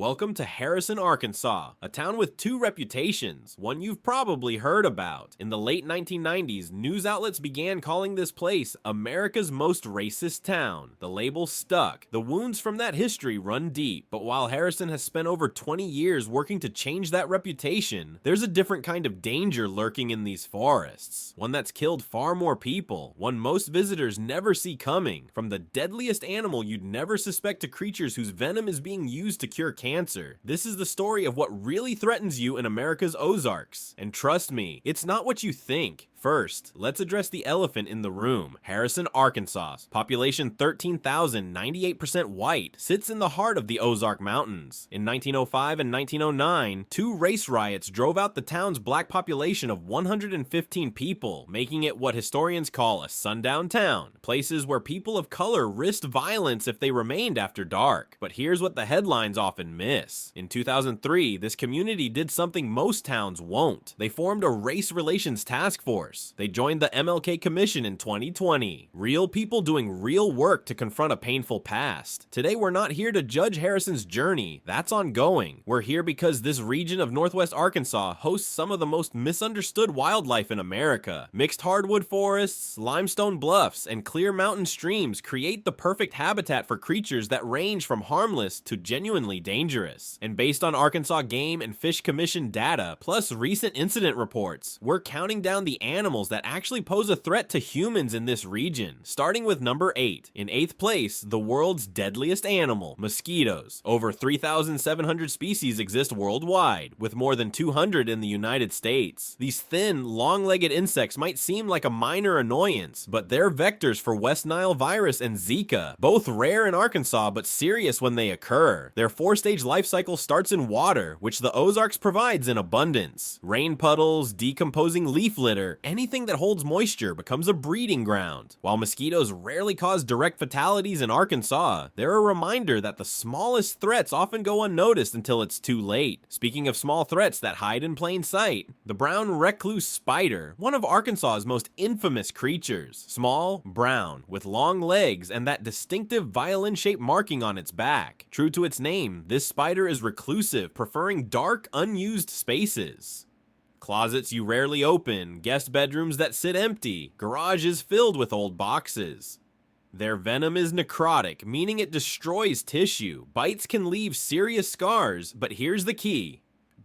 Welcome to Harrison, Arkansas, a town with two reputations, one you've probably heard about. In the late 1990s, news outlets began calling this place America's most racist town. The label stuck. The wounds from that history run deep, but while Harrison has spent over 20 years working to change that reputation, there's a different kind of danger lurking in these forests. One that's killed far more people, one most visitors never see coming. From the deadliest animal you'd never suspect to creatures whose venom is being used to cure cancer. This is the story of what really threatens you in America's Ozarks. And trust me, it's not what you think. First, let's address the elephant in the room. Harrison, Arkansas, population 13,000, 98% white, sits in the heart of the Ozark Mountains. In 1905 and 1909, two race riots drove out the town's black population of 115 people, making it what historians call a sundown town, places where people of color risked violence if they remained after dark. But here's what the headlines often miss. In 2003, this community did something most towns won't. They formed a race relations task force. They joined the MLK Commission in 2020. Real people doing real work to confront a painful past. Today we're not here to judge Harrison's journey. That's ongoing. We're here because this region of Northwest Arkansas hosts some of the most misunderstood wildlife in America. Mixed hardwood forests, limestone bluffs, and clear mountain streams create the perfect habitat for creatures that range from harmless to genuinely dangerous. And based on Arkansas Game and Fish Commission data, plus recent incident reports, we're counting down the animals that actually pose a threat to humans in this region, starting with number 8. In 8th place, the world's deadliest animal, mosquitoes. Over 3,700 species exist worldwide, with more than 200 in the United States. These thin, long-legged insects might seem like a minor annoyance, but they're vectors for West Nile virus and Zika, both rare in Arkansas but serious when they occur. Their 4-stage life cycle starts in water, which the Ozarks provides in abundance. Rain puddles, decomposing leaf litter, anything that holds moisture becomes a breeding ground. While mosquitoes rarely cause direct fatalities in Arkansas, they're a reminder that the smallest threats often go unnoticed until it's too late. Speaking of small threats that hide in plain sight, the brown recluse spider, one of Arkansas's most infamous creatures. Small, brown, with long legs and that distinctive violin-shaped marking on its back. True to its name, this spider is reclusive, preferring dark, unused spaces. Closets you rarely open, guest bedrooms that sit empty, garages filled with old boxes. Their venom is necrotic, meaning it destroys tissue. Bites can leave serious scars, but here's the key.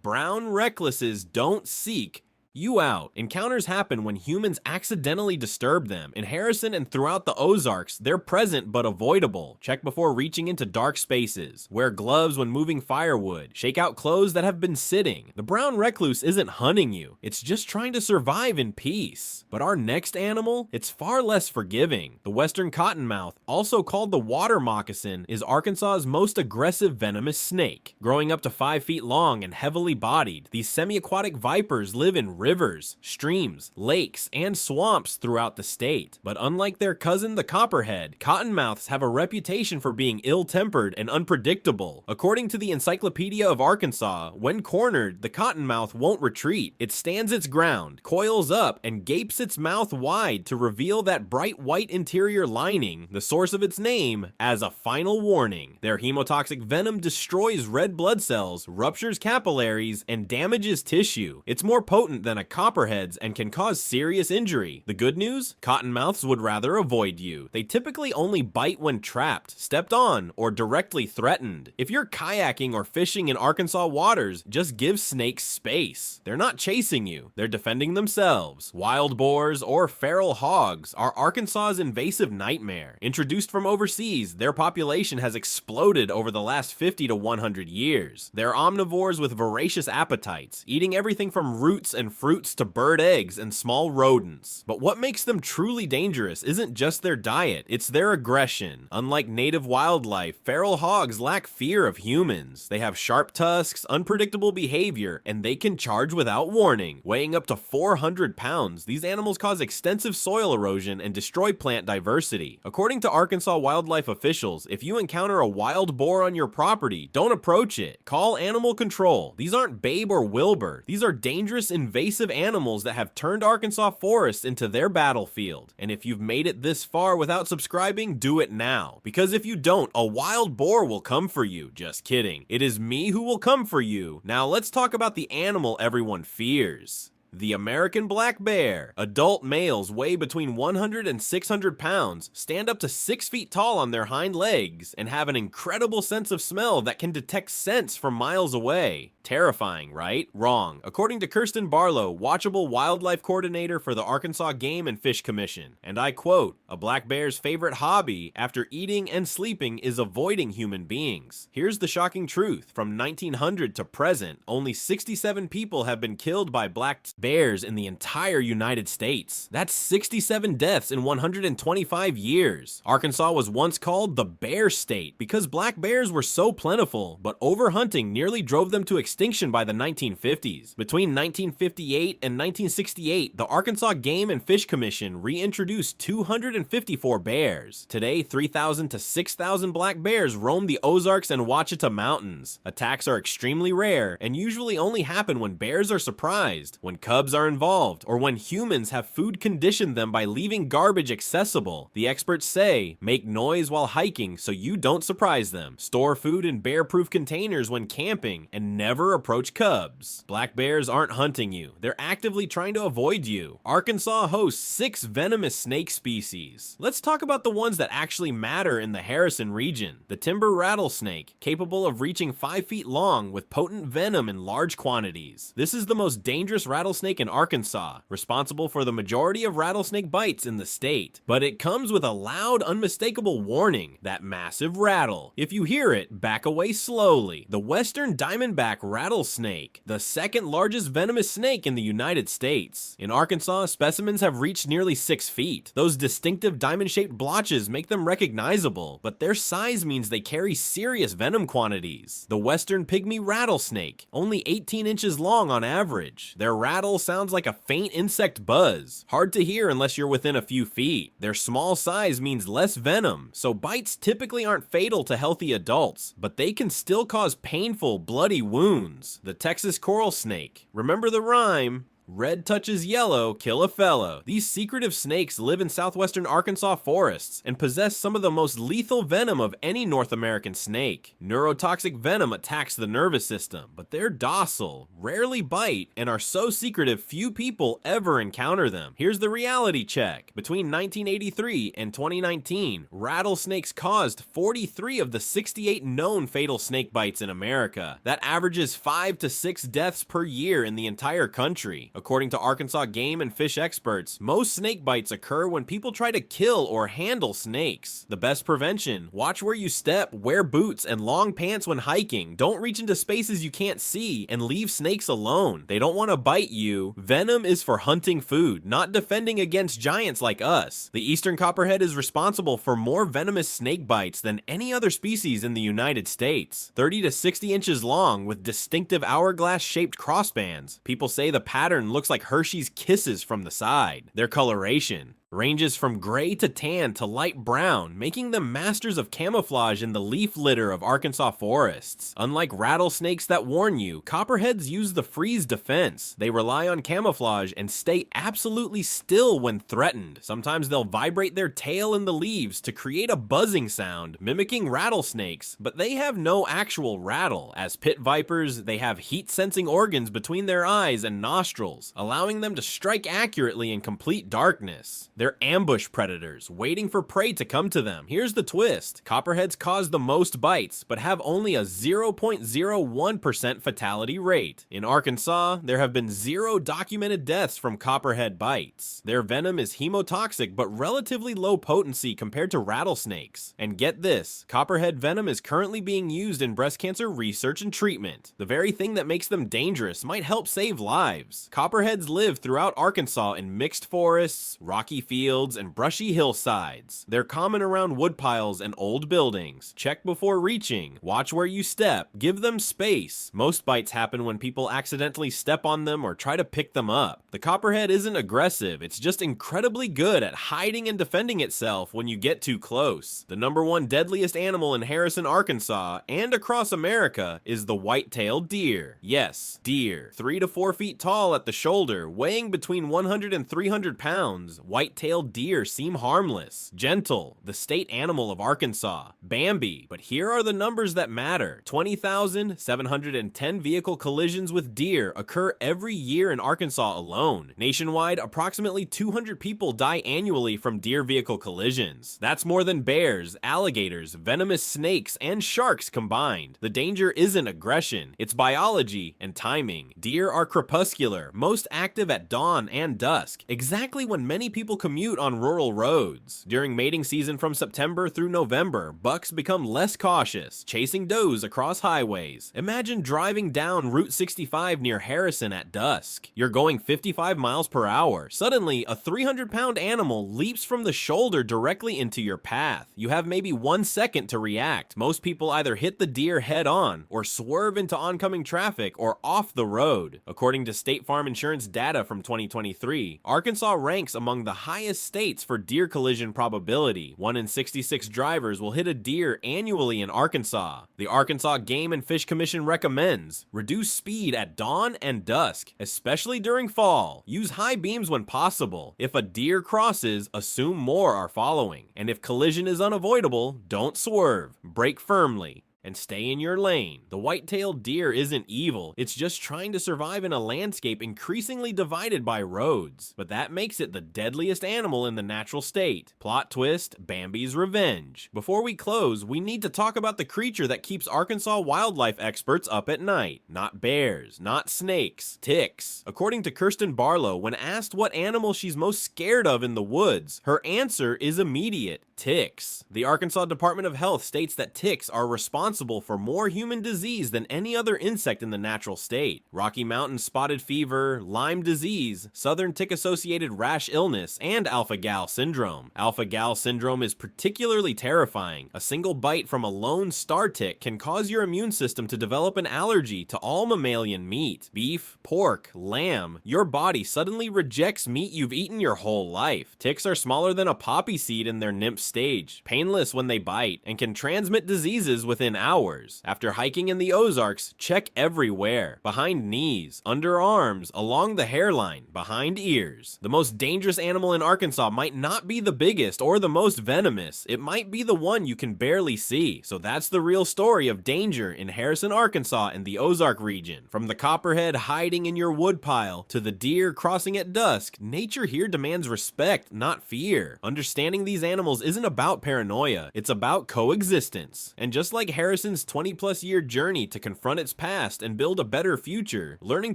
Brown recluses don't seek you out. Encounters happen when humans accidentally disturb them. In Harrison and throughout the Ozarks, they're present but avoidable. Check before reaching into dark spaces. Wear gloves when moving firewood. Shake out clothes that have been sitting. The brown recluse isn't hunting you. It's just trying to survive in peace. But our next animal, it's far less forgiving. The western cottonmouth, also called the water moccasin, is Arkansas's most aggressive venomous snake. Growing up to 5 feet long and heavily bodied, these semi-aquatic vipers live in rivers, streams, lakes, and swamps throughout the state. But unlike their cousin the copperhead, cottonmouths have a reputation for being ill-tempered and unpredictable. According to the Encyclopedia of Arkansas, when cornered, the cottonmouth won't retreat. It stands its ground, coils up, and gapes its mouth wide to reveal that bright white interior lining, the source of its name, as a final warning. Their hemotoxic venom destroys red blood cells, ruptures capillaries, and damages tissue. It's more potent than a copperhead's and can cause serious injury. The good news? Cottonmouths would rather avoid you. They typically only bite when trapped, stepped on, or directly threatened. If you're kayaking or fishing in Arkansas waters, just give snakes space. They're not chasing you, they're defending themselves. Wild boars or feral hogs are Arkansas's invasive nightmare. Introduced from overseas, their population has exploded over the last 50 to 100 years. They're omnivores with voracious appetites, eating everything from roots and fruits to bird eggs and small rodents. But what makes them truly dangerous isn't just their diet, it's their aggression. Unlike native wildlife, feral hogs lack fear of humans. They have sharp tusks, unpredictable behavior, and they can charge without warning. Weighing up to 400 pounds, these animals cause extensive soil erosion and destroy plant diversity. According to Arkansas wildlife officials, if you encounter a wild boar on your property, don't approach it. Call animal control. These aren't Babe or Wilbur. These are dangerous invasive invasive animals that have turned Arkansas forests into their battlefield. And if you've made it this far without subscribing, do it now. Because if you don't, a wild boar will come for you. Just kidding. It is me who will come for you. Now let's talk about the animal everyone fears. The American black bear. Adult males weigh between 100 and 600 pounds, stand up to 6 feet tall on their hind legs, and have an incredible sense of smell that can detect scents from miles away. Terrifying, right? Wrong. According to Kirsten Barlow, watchable wildlife coordinator for the Arkansas Game and Fish Commission, and I quote, "A black bear's favorite hobby after eating and sleeping is avoiding human beings." Here's the shocking truth. From 1900 to present, only 67 people have been killed by black bears in the entire United States. That's 67 deaths in 125 years. Arkansas was once called the Bear State because black bears were so plentiful, but overhunting nearly drove them to extinction by the 1950s. Between 1958 and 1968, the Arkansas Game and Fish Commission reintroduced 254 bears. Today, 3,000 to 6,000 black bears roam the Ozarks and Ouachita Mountains. Attacks are extremely rare and usually only happen when bears are surprised, when cubs are involved, or when humans have food conditioned them by leaving garbage accessible. The experts say, make noise while hiking so you don't surprise them. Store food in bear-proof containers when camping, and never approach cubs. Black bears aren't hunting you. They're actively trying to avoid you. Arkansas hosts 6 venomous snake species. Let's talk about the ones that actually matter in the Harrison region. The timber rattlesnake, capable of reaching 5 feet long with potent venom in large quantities. This is the most dangerous rattlesnake in Arkansas, responsible for the majority of rattlesnake bites in the state. But it comes with a loud, unmistakable warning, that massive rattle. If you hear it, back away slowly. The western diamondback rattlesnake, the second largest venomous snake in the United States. In Arkansas, specimens have reached nearly 6 feet. Those distinctive diamond-shaped blotches make them recognizable, but their size means they carry serious venom quantities. The western pygmy rattlesnake, only 18 inches long on average. Their rattle sounds like a faint insect buzz, hard to hear unless you're within a few feet. Their small size means less venom, so bites typically aren't fatal to healthy adults, but they can still cause painful, bloody wounds. The Texas coral snake. Remember the rhyme? Red touches yellow, kill a fellow. These secretive snakes live in southwestern Arkansas forests and possess some of the most lethal venom of any North American snake. Neurotoxic venom attacks the nervous system, but they're docile, rarely bite, and are so secretive few people ever encounter them. Here's the reality check. Between 1983 and 2019, rattlesnakes caused 43 of the 68 known fatal snake bites in America. That averages 5 to 6 deaths per year in the entire country. According to Arkansas game and fish experts, most snake bites occur when people try to kill or handle snakes. The best prevention: watch where you step, wear boots and long pants when hiking, don't reach into spaces you can't see, and leave snakes alone. They don't want to bite you. Venom is for hunting food, not defending against giants like us. The eastern copperhead is responsible for more venomous snake bites than any other species in the United States. 30 to 60 inches long with distinctive hourglass-shaped crossbands. People say the pattern looks like Hershey's Kisses from the side. Their coloration ranges from gray to tan to light brown, making them masters of camouflage in the leaf litter of Arkansas forests. Unlike rattlesnakes that warn you, copperheads use the freeze defense. They rely on camouflage and stay absolutely still when threatened. Sometimes they'll vibrate their tail in the leaves to create a buzzing sound, mimicking rattlesnakes, but they have no actual rattle. As pit vipers, they have heat-sensing organs between their eyes and nostrils, allowing them to strike accurately in complete darkness. They're ambush predators, waiting for prey to come to them. Here's the twist: copperheads cause the most bites, but have only a 0.01% fatality rate. In Arkansas, there have been 0 documented deaths from copperhead bites. Their venom is hemotoxic, but relatively low potency compared to rattlesnakes. And get this, copperhead venom is currently being used in breast cancer research and treatment. The very thing that makes them dangerous might help save lives. Copperheads live throughout Arkansas in mixed forests, rocky fields and brushy hillsides. They're common around woodpiles and old buildings. Check before reaching. Watch where you step. Give them space. Most bites happen when people accidentally step on them or try to pick them up. The copperhead isn't aggressive, it's just incredibly good at hiding and defending itself when you get too close. The #1 deadliest animal in Harrison, Arkansas, and across America is the white-tailed deer. Yes, deer. 3 to 4 feet tall at the shoulder, weighing between 100 and 300 pounds, white-tailed deer seem harmless. Gentle, the state animal of Arkansas. Bambi, but here are the numbers that matter. 20,710 vehicle collisions with deer occur every year in Arkansas alone. Nationwide, approximately 200 people die annually from deer vehicle collisions. That's more than bears, alligators, venomous snakes, and sharks combined. The danger isn't aggression, it's biology and timing. Deer are crepuscular, most active at dawn and dusk, exactly when many people commute on rural roads. During mating season from September through November, bucks become less cautious, chasing does across highways. Imagine driving down Route 65 near Harrison at dusk. You're going 55 miles per hour. Suddenly, a 300-pound animal leaps from the shoulder directly into your path. You have maybe 1 second to react. Most people either hit the deer head on or swerve into oncoming traffic or off the road. According to State Farm Insurance data from 2023, Arkansas ranks among the highest states for deer collision probability. 1 in 66 drivers will hit a deer annually in Arkansas. The Arkansas Game and Fish Commission recommends reduce speed at dawn and dusk, especially during fall. Use high beams when possible. If a deer crosses, assume more are following. And if collision is unavoidable, don't swerve. Brake firmly and stay in your lane. The white-tailed deer isn't evil, it's just trying to survive in a landscape increasingly divided by roads. But that makes it the deadliest animal in the natural state. Plot twist, Bambi's revenge. Before we close, we need to talk about the creature that keeps Arkansas wildlife experts up at night. Not bears, not snakes, ticks. According to Kirsten Barlow, when asked what animal she's most scared of in the woods, her answer is immediate: ticks. The Arkansas Department of Health states that ticks are responsible for more human disease than any other insect in the natural state. Rocky Mountain spotted fever, Lyme disease, southern tick-associated rash illness, and alpha-gal syndrome. Alpha-gal syndrome is particularly terrifying. A single bite from a lone star tick can cause your immune system to develop an allergy to all mammalian meat. Beef, pork, lamb. Your body suddenly rejects meat you've eaten your whole life. Ticks are smaller than a poppy seed in their nymph stage, painless when they bite, and can transmit diseases within hours. After hiking in the Ozarks, check everywhere. Behind knees, under arms, along the hairline, behind ears. The most dangerous animal in Arkansas might not be the biggest or the most venomous. It might be the one you can barely see. So that's the real story of danger in Harrison, Arkansas and the Ozark region. From the copperhead hiding in your woodpile to the deer crossing at dusk, nature here demands respect, not fear. Understanding these animals isn't about paranoia, it's about coexistence. And just like Harrison's 20-plus year journey to confront its past and build a better future, learning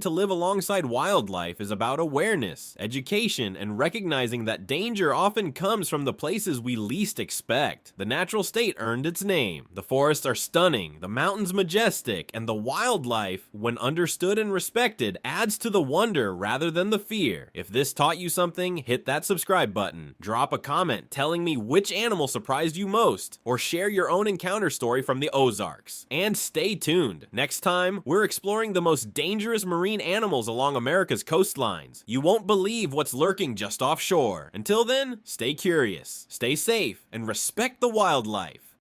to live alongside wildlife is about awareness, education, and recognizing that danger often comes from the places we least expect. The natural state earned its name. The forests are stunning, the mountains majestic, and the wildlife, when understood and respected, adds to the wonder rather than the fear. If this taught you something, hit that subscribe button. Drop a comment telling me which animal surprised you most, or share your own encounter story from the Ozarks. And stay tuned. Next time, we're exploring the most dangerous marine animals along America's coastlines. You won't believe what's lurking just offshore. Until then, stay curious, stay safe, and respect the wildlife.